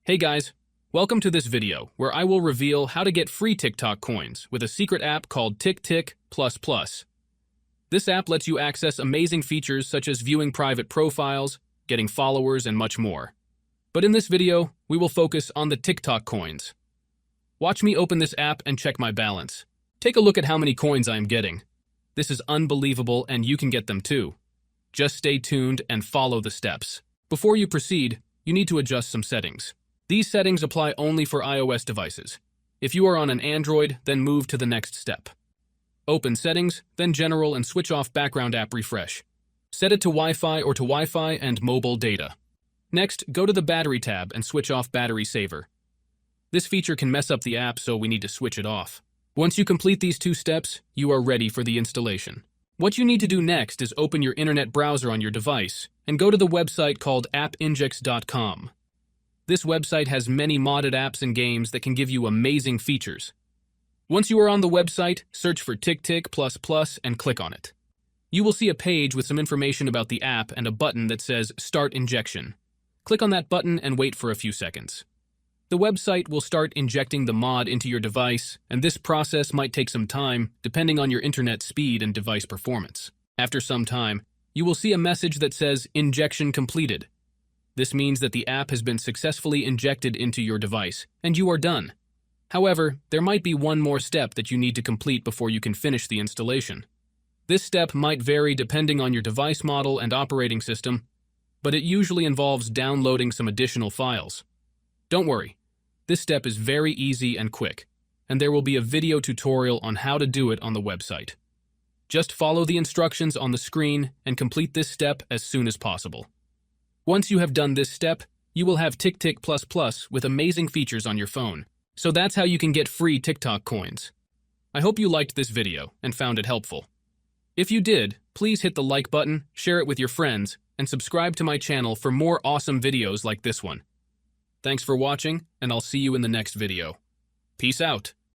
Hey guys, welcome to this video where I will reveal how to get free TikTok coins with a secret app called TikTik++. This app lets you access amazing features such as viewing private profiles, getting followers, and much more. But in this video, we will focus on the TikTok coins. Watch me open this app and check my balance. Take a look at how many coins I am getting. This is unbelievable and you can get them too. Just stay tuned and follow the steps. Before you proceed, you need to adjust some settings. These settings apply only for iOS devices. If you are on an Android, then move to the next step. Open Settings, then General and switch off Background App Refresh. Set it to Wi-Fi or to Wi-Fi and mobile data. Next, go to the Battery tab and switch off Battery Saver. This feature can mess up the app, so we need to switch it off. Once you complete these two steps, you are ready for the installation. What you need to do next is open your internet browser on your device and go to the website called appinjects.com. This website has many modded apps and games that can give you amazing features. Once you are on the website, search for TikTik++ and click on it. You will see a page with some information about the app and a button that says Start Injection. Click on that button and wait for a few seconds. The website will start injecting the mod into your device, and this process might take some time depending on your internet speed and device performance. After some time, you will see a message that says Injection Completed. This means that the app has been successfully injected into your device, and you are done. However, there might be one more step that you need to complete before you can finish the installation. This step might vary depending on your device model and operating system, but it usually involves downloading some additional files. Don't worry, this step is very easy and quick, and there will be a video tutorial on how to do it on the website. Just follow the instructions on the screen and complete this step as soon as possible. Once you have done this step, you will have TikTik++ with amazing features on your phone. So that's how you can get free TikTok coins. I hope you liked this video and found it helpful. If you did, please hit the like button, share it with your friends, and subscribe to my channel for more awesome videos like this one. Thanks for watching, and I'll see you in the next video. Peace out.